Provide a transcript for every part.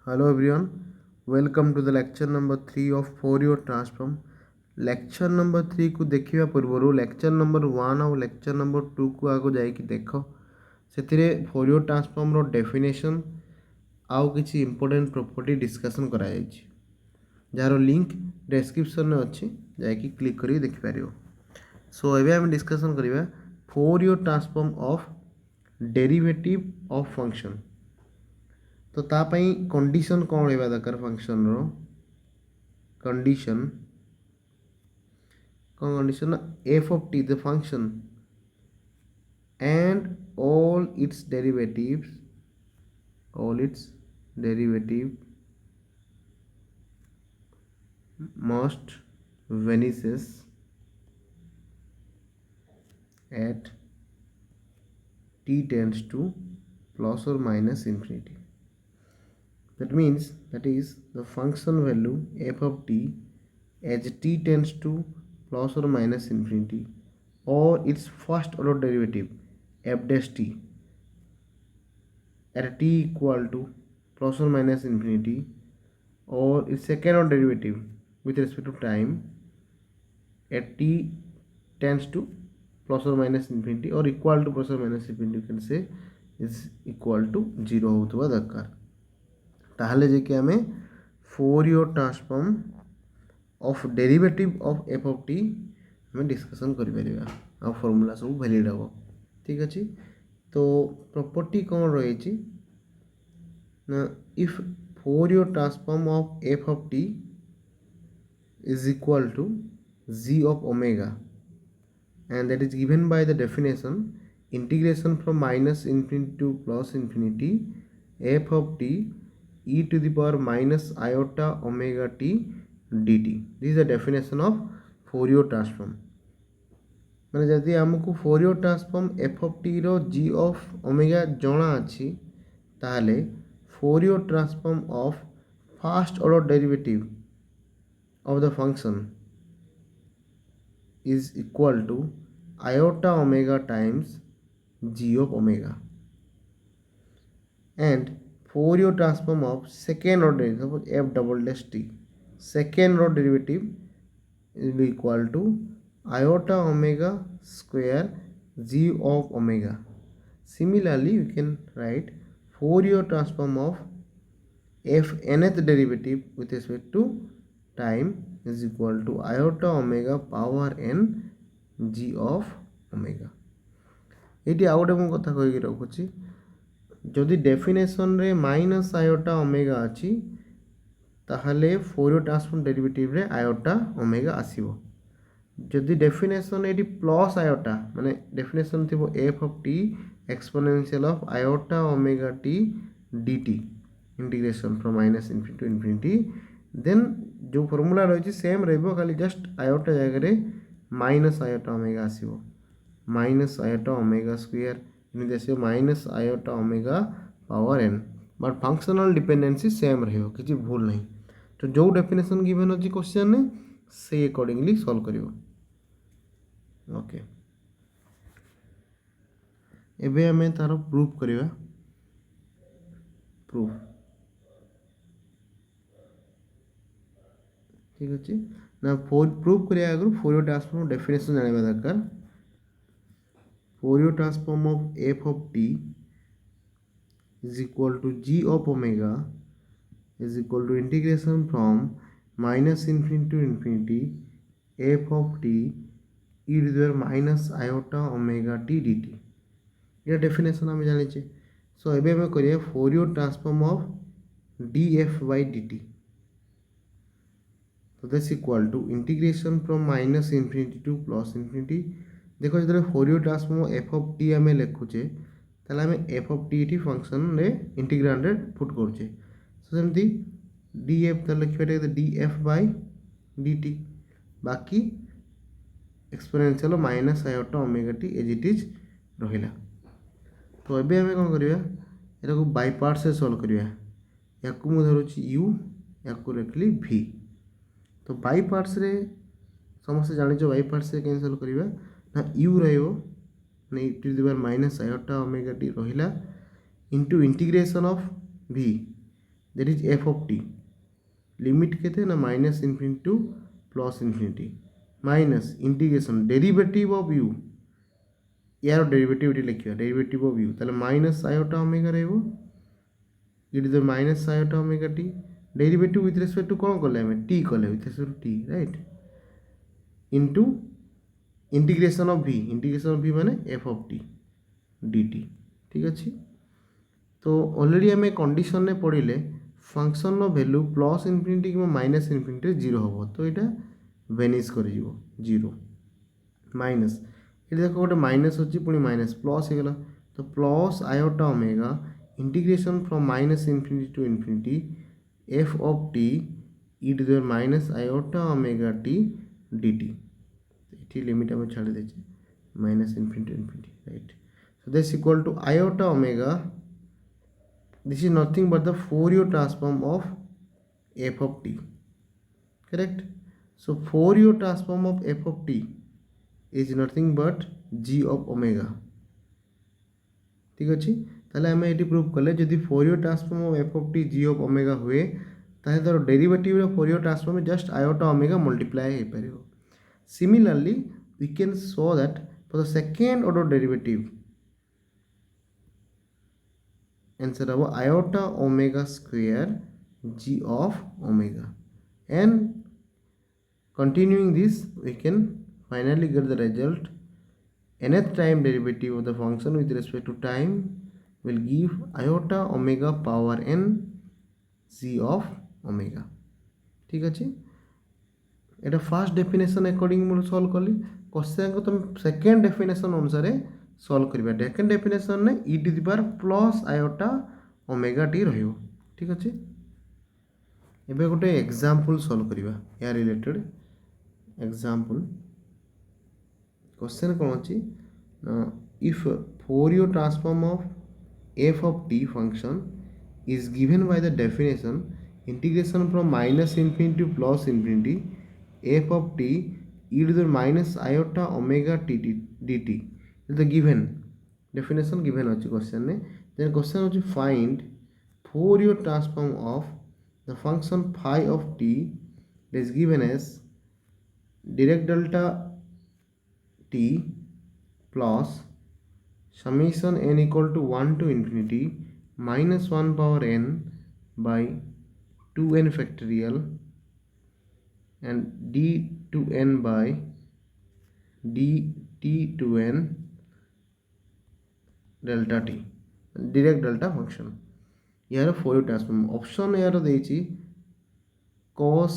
Hello everyone, welcome to the lecture number 3 of Fourier transform. Lecture number 3 को देखिबा पूर्वरु lecture number 1 और lecture number 2 को आगो जाई कि देखो सेतिरे Fourier transform रो डेफिनेशन आउ किछि इंपोर्टेंट प्रॉपर्टी डिस्कशन करा जायछि जार लिंक डिस्क्रिप्शन में अछि जाई कि क्लिक करी देखि पारियो। सो एबे हम डिस्कशन करिबा Fourier transform of derivative of function. तो तापाई कंडीशन कौन होइबा दरकार फंक्शन रो कंडीशन कौन condition f of t the function and all its derivative must vanishes at t tends to plus or minus infinity. That means that is the function value f of t as t tends to plus or minus infinity or its first order derivative f dash t at t equal to plus or minus infinity or its second order derivative with respect to time at t tends to plus or minus infinity or equal to plus or minus infinity, you can say is equal to 0 होतुवा दरकार। ताहले जे कि हमें Fourier transform of derivative of F of T हमें discussion करि परिबा आ formula सब valid हो। ठीक अछि, तो प्रॉपर्टी कौन रही छी ना if Fourier transform of F of T is equal to g of omega and that is given by the definition integration from minus infinity to plus infinity f of t e to the power minus iota omega t dt. This is the definition of Fourier transform. माने जदि हमको Fourier transform f of t row g of omega जणा अछि ताहले Fourier transform of first order derivative of the function is equal to iota omega times g of omega and Fourier transform of second order derivative, suppose f double dash t, second order derivative will be equal to iota omega square g of omega. Similarly, we can write Fourier transform of f nth derivative with respect to time is equal to iota omega power n g of omega. Eighty आउ गोटे कथा कही रखुची जदि definition रे minus iota omega अच्छी ताहले Fourier transform derivative रे iota omega आसीबो। जदि डेफिनेशन एटी प्लस आयोटा माने डेफिनेशन थिबो f of t exponential of iota omega t dt integration from minus infinity to infinity, then जो फॉर्मूला रही सेम रहइबो खाली जस्ट आयोटा जगह रे माइनस आयोटा ओमेगा आसीबो माइनस आयोटा ओमेगा स्क्वायर इनसे minus iota omega power n but functional dependency same रहिबो किछि भूल नहीं। तो जो डेफिनेशन गिवन अछि क्वेश्चन ने से अकॉर्डिंगली सॉल्व करियो। ओके, एबे हमें तारो प्रूफ करिवा प्रूफ। ठीक अछि ना प्रूफ करिया आगु फोरियर ट्रांसफॉर्म डेफिनेशन जानिबा दरकार। Fourier transform of f of t is equal to g of omega is equal to integration from minus infinity to infinity f of t e to the power minus iota omega t dt. ये definition हम जाने छे। सो एबे हम करिए Fourier transform of df by dt. So this equal to integration from minus infinity to plus infinity. देखो जो Fourier transform f of t आम लिखुचे ताले आम f of t t function रे इंटीग्रांड रे पुट करूचे। सो सेमती डी एफ तो लिखिबे d f by d t बाकी exponential minus iota omega t as it is रहिला। तो एबे आम कोन करिया एटा को बाय पार्ट से सॉल्व करिया। याकू मु धरुची यू याकू रखली v। तो बाय पार्ट्स रे समस्त जानि जो बाय पार्ट्स से कैन सॉल्व करिवा ना यू रहिबो ने to the power minus iota omega t रहिला into integration of v that is f of t. Limit केते ना minus infinity to plus infinity minus integration derivative of u यार derivative लिखियो derivative of u ताले minus iota omega रहबो it is minus iota omega t derivative with respect to कोन करले हमें t करले with respect to t right into integration of v माने f of t dt ठीक अछि तो ऑलरेडी हमें कंडीशन ने पढ़िले फंक्शन नो वैल्यू प्लस इनफिनिटी कि माइनस इनफिनिटी जीरो हम तो यहाँ वेनिश कर जीरो माइनस ये देखो गोटे माइनस अच्छी पुणी माइनस प्लस हो गला तो plus iota omega integration from minus infinity to infinity f of t e to the minus iota omega t d t ये लिमिट आम छाड़ी दे minus infinity infinity right so this equal to iota omega. This is nothing but the Fourier transform of f of t. Correct? So Fourier transform of f of t is nothing but g of omega. ठीक अच्छे ताले आम ये prove कले जदि Fourier transform of f of t g of omega हुए ताले तार डेरिवेटिव रो Fourier transform में just iota omega multiply हो पारिबो. Similarly we can show that for the second order derivative answer अब iota omega square g of omega and continuing this we can finally get the result nth time derivative of the function with respect to time will give iota omega power n g of omega ठीक अच्छे এটা first definition according মু solve কলি question को तुम second definition अनुसार solve करिबा second definition ने e to the power plus iota omega t रहियो ठीक अछि एबे गोटे एग्जांपल सॉल्व करिबा या रिलेटेड एग्जांपल क्वेश्चन कोन अछि if Fourier transform of f of t function is given by the definition integration from minus infinity to plus infinity f of t e to the minus iota omega t dt is the given definition given अछि question ने then question अछि find Fourier transform of the function phi of t is given as direct delta t plus summation n equal to 1 to infinity minus 1 power n by 2n factorial and d to n by dt to n delta t direct delta function यार Fourier transform option यार देछि cos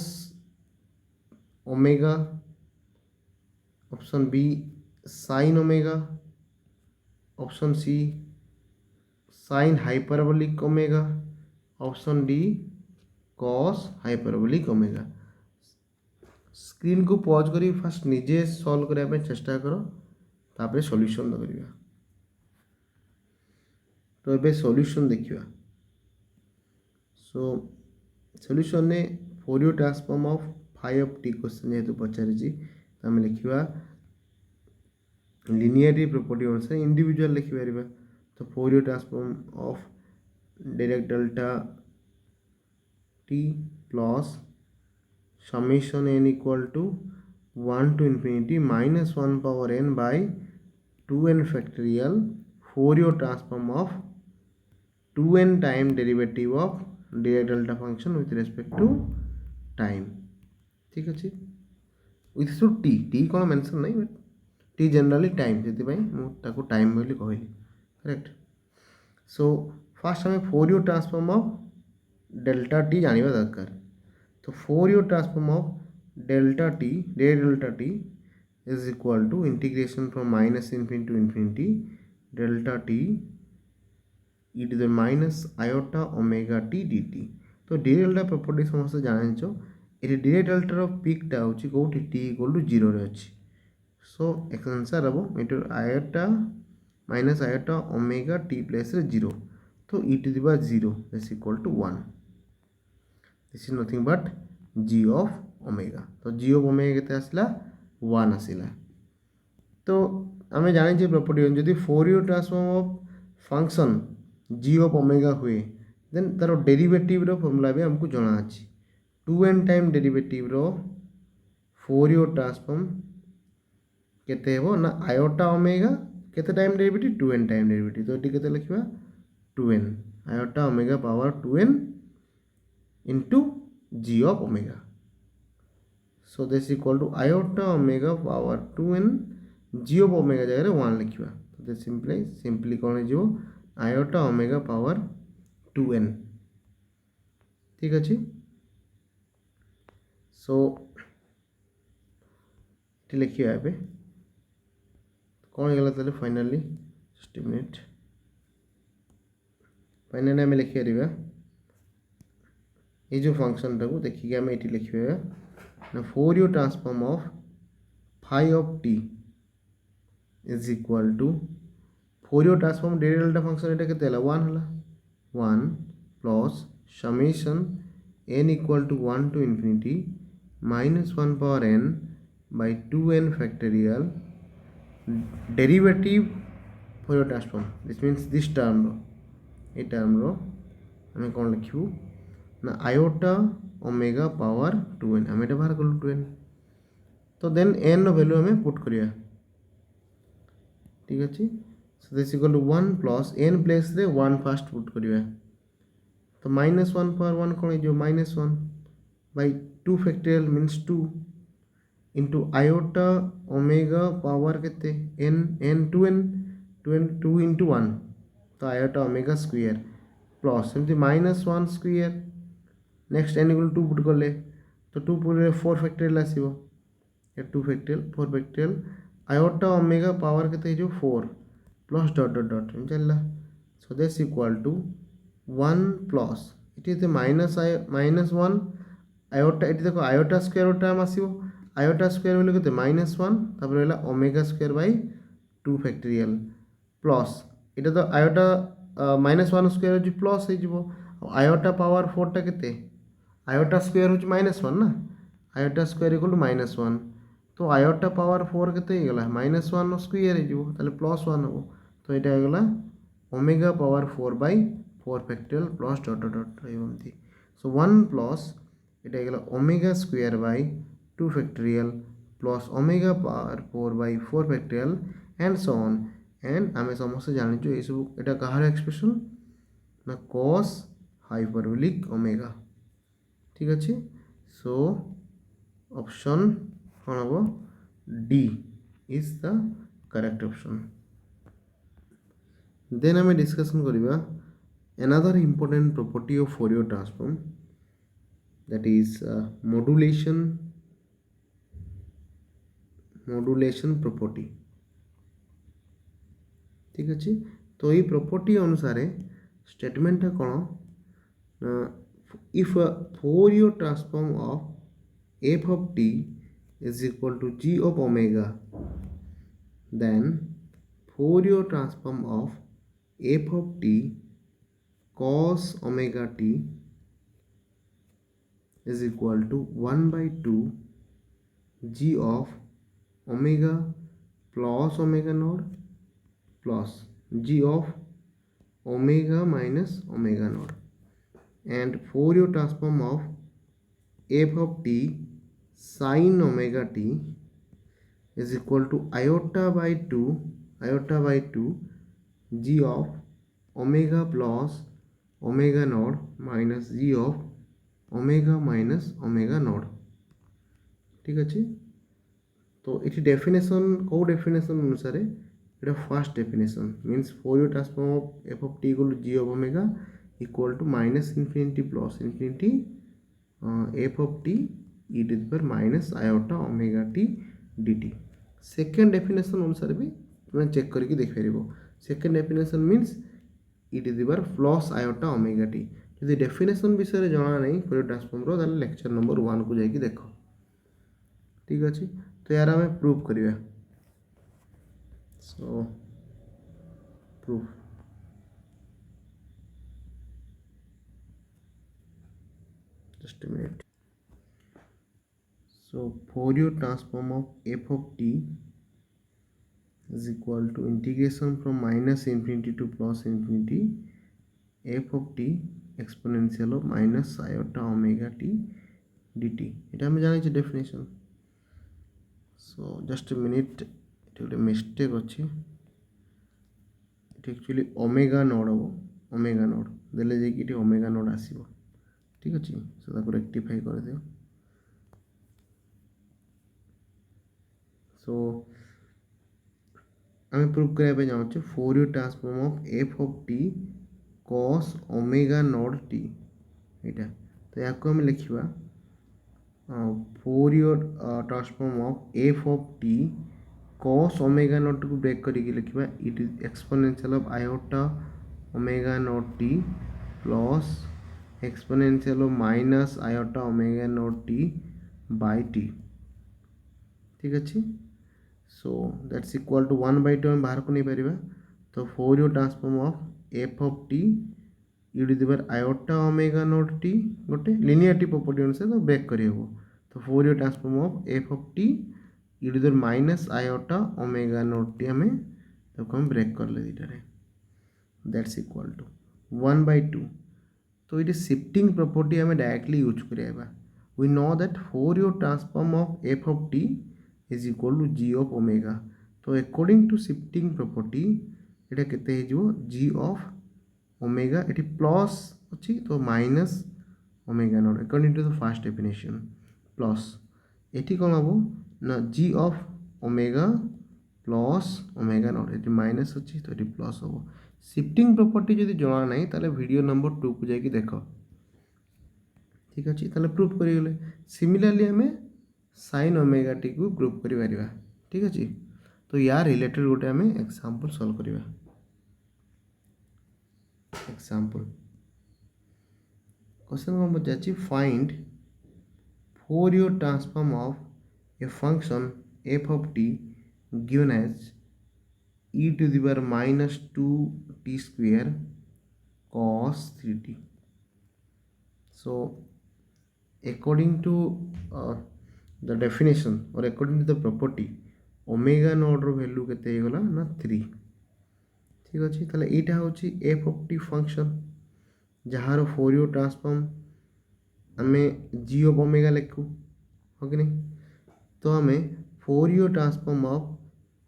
omega option B sin omega option C sin hyperbolic omega option D cos hyperbolic omega screen को pause करी fast निजे solve करने चेष्टा करो तापर सॉल्यूशन करिया तो एबे सॉल्यूशन देखिया सो सॉल्यूशन ने Fourier transform of phi of t question जेतु पचारिछि हम लिखिबा लिनियरिटी प्रॉपर्टी अनुसार इंडिविजुअल लिखि परिबा तो Fourier transform of direct delta t plus summation n equal to 1 to infinity minus 1 power n by 2n factorial Fourier transform of 2n time derivative of direct delta function with respect to time ठीक अच्छे with respect to t कौन mention नहीं but t generally time से मुझे time बोली कहली correct so fast हमें Fourier transform of delta t जानिबा दरकार तो Fourier transform of delta t is equal to integration from minus infinity to infinity delta t e to the minus iota omega t dt तो direct delta property समस्त जानिछो eighty direct delta रो peak टा होची कोठी t equal to 0 रे अछि so answer हबो into iota minus iota omega t place रे 0 तो e to the power 0 is equal to 1 this is nothing but g of omega तो g of omega केते आसला 1 आसिला तो आमे जानि जे प्रॉपर्टी जदि Fourier transform of function g of omega हुए देन तार डेरिवेटिव रो फॉर्मूला भी हमको जना अछि 2n टाइम डेरिवेटिव रो फोरियर ट्रांसफॉर्म केते हेबो ना आयोटा ओमेगा केते time derivative 2n time derivative तो एटी केते लिखबा 2n iota omega power 2n into g of omega. So this is equal to iota omega power 2n g of omega जगह 1 लिखिबा तो this simply कौन है जो iota omega power 2n ठीक अछि so ये लिखिबा एबे कौन गला तले finally just a minute finally हम लिखि रिबा ये जो फंक्शन टाको देखिए आम ये लिखिबा ना Fourier transform of phi of t is equal to Fourier transform delta function एटा केते हला 1 हला 1 plus summation n equal to 1 to infinity minus 1 power n by 2n factorial derivative Fourier transform. This means this term ro ये term रो हमें कौन लिखिबू ना iota omega power 2n हमें एटा बाहर करलु 2n तो देन n रो वैल्यू हमें पुट करिया ठीक अछि so this equal to 1 plus n place रे 1 फर्स्ट पुट करिया तो -1 पावर 1 कौन जो -1 by 2 factorial means 2 into iota omega power केते n 2 into 1 तो iota omega square plus सेमती -1 square next n equal 2 put करले तो 2 put 4 factorial आसीबो 2 factorial 4 factorial iota omega power केते जो 4 plus dot dot dot चलला so this equal to 1 plus it is the minus 1 iota it देखो iota square term आसीबो iota square बोले केते -1 तापर होला omega square by 2 factorial plus এটা तो iota -1 square जो plus हे जिवो iota power 4 टा केते iota square होची -1 ना iota square equal to -1 तो iota power 4 केते हे गला -1 square हे जिवो ताले +1 हो तो एटा हे गला omega power 4 by 4 factorial plus dot dot dot एवंती so 1 plus एटा हे गला omega square by 2 factorial plus omega power 4 by 4 factorial and so on and आमे समस्त जानि जो ए सब एटा कहार एक्सप्रेशन ना cos hyperbolic omega ठीक अछि सो ऑप्शन कौन हबो D is the correct option then हमें डिस्कशन करिबा another important property of Fourier transform that is modulation property ठीक अछि तो ये प्रॉपर्टी अनुसार स्टेटमेंट है कौन if a Fourier transform of f of t is equal to g of omega then Fourier transform of f of t cos omega t is equal to 1 by 2 g of omega plus omega naught plus g of omega minus omega naught and Fourier transform of f of t sin omega t is equal to iota by 2 g of omega plus omega naught minus g of omega minus omega naught ठीक अछि तो इटी definition को definition अनुसार एटा first definition means Fourier transform of f of t equal to g of omega equal to minus infinity plus infinity f of t e to the power minus iota omega t dt second definition अनुसार भी तुम check करके देख पारिबो second definition means e to the power plus iota omega t यदि definition विषय जाना नहीं Fourier transform रो ताले लेक्चर नंबर 1 को जाई कि देखो ठीक अछि तो यार हमें प्रूफ करिया सो proof just a minute so Fourier transform of f of t is equal to integration from minus infinity to plus infinity f of t exponential of minus iota omega t dt এটা আমি জানিছি definition so just a minute এটা ଗୋଟେ mistake ଅଛି এটা actually omega naught হবো omega naught দেলে যে কি এটা ओमेगा नोड আসিব ঠিক আছে সো তাকে রেক্টিফাই করে দিও সো আমি প্রুভ করা पे চাচ্ছি Fourier transform of f of t cos omega naught t এটা তো ইয়াকু আমি লিখিবা Fourier transform of f of t cos omega naught को ब्रेक करके लिखा it is exponential of iota omega naught t plus exponential of minus iota omega naught t by t ठीक अच्छे so that's equal to 1/2 हम बाहर को नहीं पारिबा तो Fourier transform of f of t e to the power iota omega naught t गोटे linearity property अनुसार तो ब्रेक करी हो तो Fourier transform of f of t e to the minus iota omega naught t हमें तो हम break कर ले दीटारे दैट्स इक्वल टू 1/2 तो ये शिफ्टिंग प्रॉपर्टी हमें डायरेक्टली यूज करेगा we know that Fourier transform of f of t is equal to g of omega तो अकॉर्डिंग टू शिफ्टिंग प्रॉपर्टी एटा केते हे जो g ऑफ ओमेगा ये प्लस अच्छी तो minus omega naught according to the first definition plus ये कौन हम ना G of omega plus omega naught ये माइनस अच्छी तो ये प्लस हम शिफ्टिंग प्रॉपर्टी जब जना ना ताले वीडियो नंबर 2 को जाकि देख ठीक अच्छे ताले प्रूफ करेंगे सिमिलरली आम साइन ओमेगा टी को प्रूफ कर ठीक अच्छे तो यार रिलेटेड गोटे आम एग्जांपल सॉल्व करवा example question number पचाची find Fourier transform of a function f of t given as e to the power minus 2t square cos 3t so according to the definition or according to the property omega naught रो value केते हे गला ना 3 ठीक अच्छे ताले एटा होची f of t function जहाँ Fourier ट्रांसफॉर्म आम g ऑफ ओमेगा लिखू हो कि नहीं तो आम Fourier transform of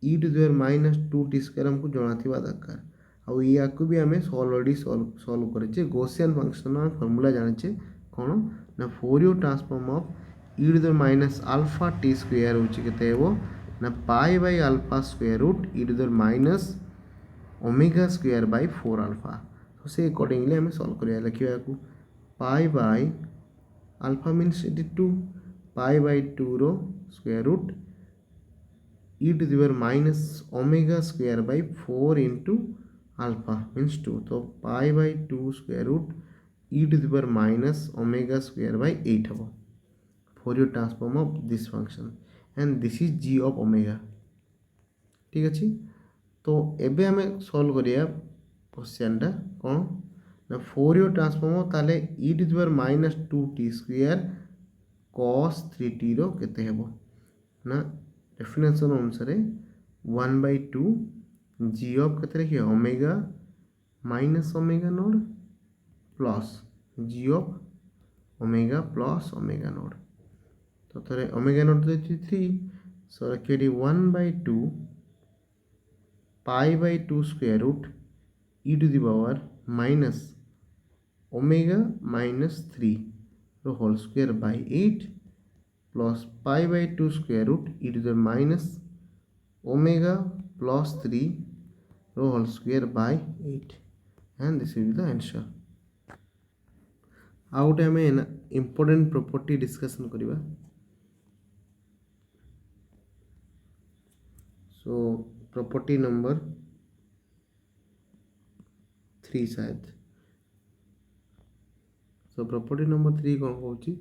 e to the power minus 2t square हमको जनाथिबा दरकार आउ या को भी आम ऑलरेडी सॉल्व करेचे गॉसियन फंक्शन आम फार्मूला जानिचे कौन ना Fourier transform of e to the power minus alpha t square होची केते हेबो ना pi by alpha square root e to the power minus omega square by 4 alpha तो से अकॉर्डिंगली आम सॉल्व करिया लिखिया को pi by alpha means it 2 pi by 2 रो square root e to the power minus omega square by 4 into alpha means 2 तो pi by 2 square root e to the power minus omega square by 8 हम Fourier transform of this function and this is g of omega ठीक अच्छे तो एबे हमें solve करिया question टा कौन ना Fourier ट्रांसफॉर्म ताले e to the power minus 2t square cos 3t रो केते हेबो ना डेफिनेशन अनुसार 1/2 g ऑफ केते रखिए omega minus omega naught plus g of omega plus omega naught तो थोड़े ओमेगा नोड तो 3 सो रखिए 1/2 pi by 2 square root e to the power minus omega minus 3 रो whole square by 8 plus pi by 2 square root e to the minus omega plus 3 रो whole square by 8 and this is the answer आउट आम important property discussion करवा so property number 3 शायद so property number 3 कौन कहूँ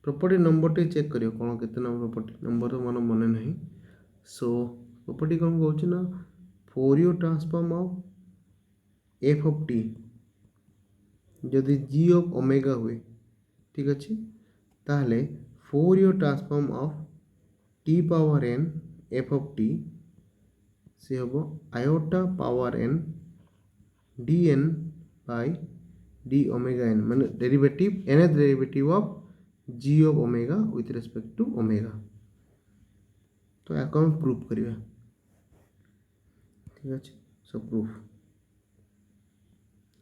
property number टे check करियो कौन केते नंबर प्रॉपर्टी नंबर तो मन मन नहीं सो प्रॉपर्टी कौन कहूँ ना Fourier transform of f of t जदि g ऑफ ओमेगा हुए ठीक अच्छे ताहले Fourier transform of t power n f of t से हम आयोटा पावर n dn बाय d omega n মানে derivative nth derivative of g of omega with respect to omega। তো এখন আমি প্রুফ করিবা, ঠিক আছে। So proof,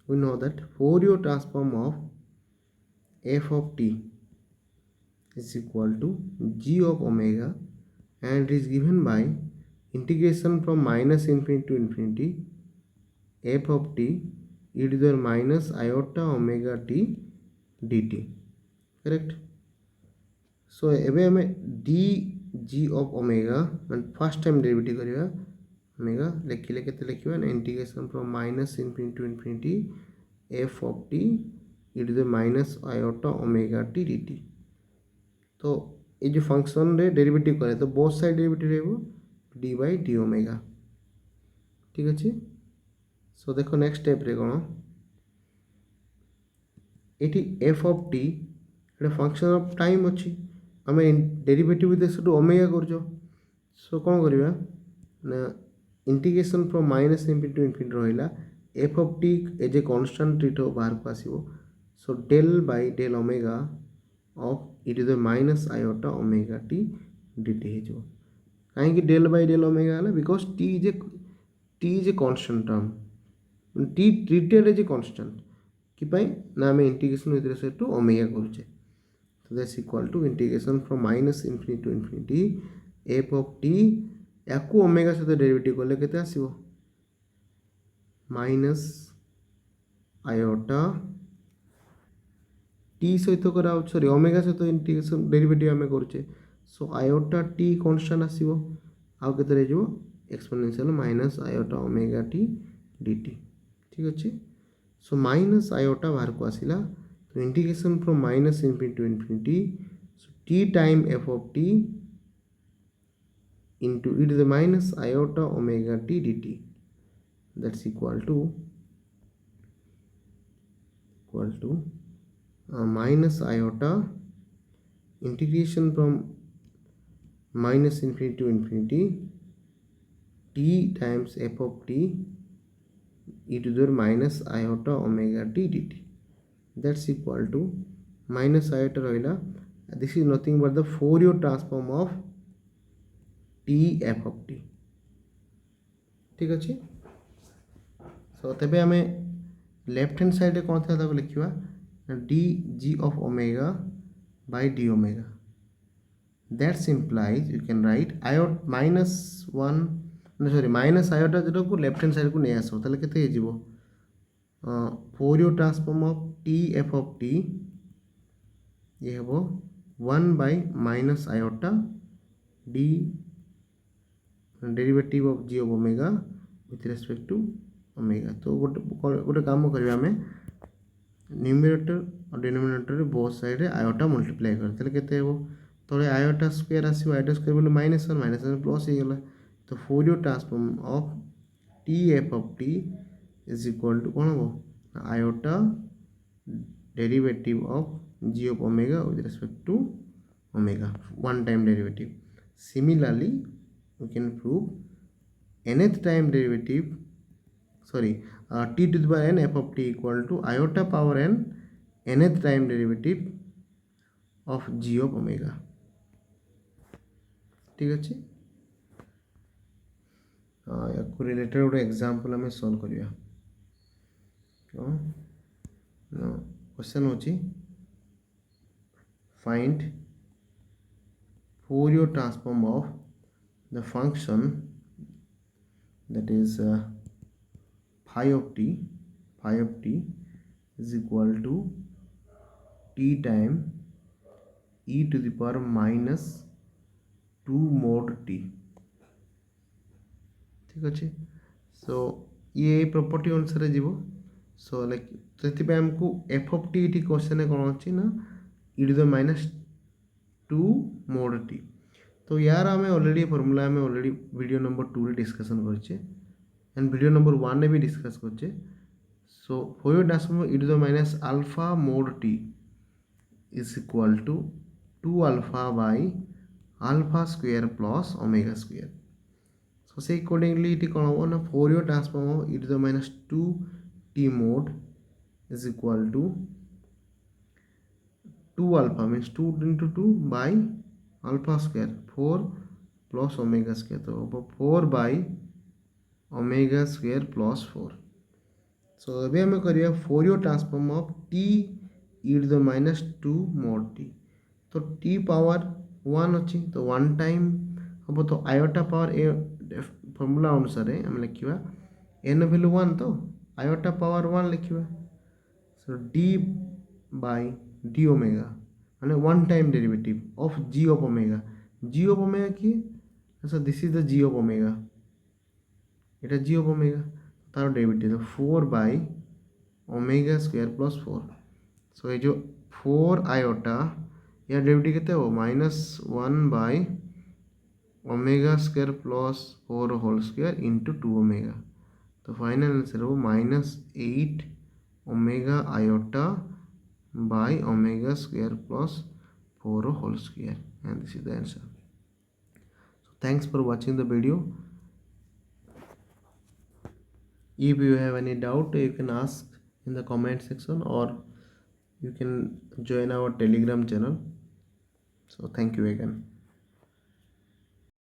we know that Fourier transform of f of t is equal to g of omega and it is given by integration from minus infinity to infinity f of t e to the minus iota omega t dt, correct। so ଏବେ ଆମେ d g of omega ମାନେ first time derivative କରିବା omega ଲେଖିଲେ କେତେ ଲେଖିବା ନା integration from minus infinity to infinity f of t e to the minus iota omega t dt। तो ये जो फंक्शन रे डेरिवेटिव करे तो बोथ साइड डेरिवेटिव रहबो d by d omega, ठीक अच्छे। सो देखो नेक्स्ट स्टेप रे कोन एटी f of t एटा फंक्शन ऑफ टाइम अछि, आमे derivative with respect to omega करजो। सो कोन करबा ना integration from minus infinity to infinity रहिला f of t as a constant रिटो बाहर को आसीबो। So del by del omega of e to the minus iota omega t dt हे जो कहीं कि डेल बाय डेल ओमेगा है because t is a constant term, t treated as a constant कि पाई ना हमें integration with respect to omega करूचे। so that's equal to integration from minus infinity to infinity f of t याकू omega सहित derivative करले केते आसीबो माइनस आयोटा टी सहित करा सॉरी ओमेगा सहित इंटीग्रेशन डेरिवेटिव आमे करूचे। सो आयोटा टी कांस्टेंट आसीबो आउ केते रे जो exponential minus iota omega t dt, ठीक अछि। सो माइनस आयोटा बाहर को आसिला तो integration from minus infinity to infinity so t time f of t into e to the minus iota omega t dt, that's equal to minus iota integration from minus infinity to infinity t times f of t e to the minus iota omega t dt, that's equal to minus iota rahila, this is nothing but the Fourier transform of t f of t, ठीक अच्छे। सो तबे आमे left hand side रे कोन था ताको लिखिबा d g of omega by d omega, that implies you can write iota minus 1 no sorry minus iota जेटा को left hand side को नै आसो तले केते हे जिवो Fourier transform of t f of t ये हेबो 1 by minus iota d derivative of g of omega with respect to omega। तो गोटे काम करबा हमें न्यूमरेटर और डिनोमिनेटर रे बोथ साइड रे आयोटा मल्टीप्लाई कर तले केते हेबो तळे आयोटा स्क्वायर आसीबो आयोटा स्क्वायर बोले माइनस 1 प्लस हे गेला। तो Fourier transform of t f of t is equal to कोन हो iota derivative of g of omega with respect to omega, one time derivative। Similarly we can prove nth time derivative sorry t to the power n f of t equal to iota power n nth time derivative of g of omega, ठीक अच्छे। याको related गोटे example आम solve करिया। Question होची find Fourier transform of the function that is phi of t is equal to t time e to the power minus 2 mod t, ठीक अच्छे। सो ये प्रॉपर्टी अनुसार जीवो। सो लाइक सेति पे हमको f of t T question है कोन अछि ना e to the minus 2 mod t। तो यार हमें ऑलरेडी फार्मूला में ऑलरेडी वीडियो नंबर 2 रे डिस्कशन करछे एंड वीडियो नंबर 1 ने भी डिस्कस करछे। सो Fourier transform e to the minus alpha mod t is equal to 2 alpha by alpha square plus omega square। So say accordingly it is called Fourier transform of e to the minus 2 t mod is equal to 2 alpha means 2 into 2 by alpha square 4 plus omega square. तो 4 by omega square plus 4. So अभी हमें करिए Fourier transform of t e to the minus 2 mod t. तो t power 1 अच्छी तो 1 time हम तो iota power a formula अनुसार आम लिखा n वैल्यू 1 तो आयोटा पावर 1 लिखा. So d by d omega মানে one time derivative of g of omega. G of omega কি? So this is the g of omega. এটা g of omega তার derivative 4 by omega square plus 4. So ये जो 4 iota या derivative कितना हो -1 by omega square plus 4 whole square into 2 omega. तो final answer हो -8 omega iota by omega square plus 4 whole square, and this is the answer. So thanks for watching the video. If you have any doubt, you can ask in the comment section or you can join our Telegram channel. So thank you again.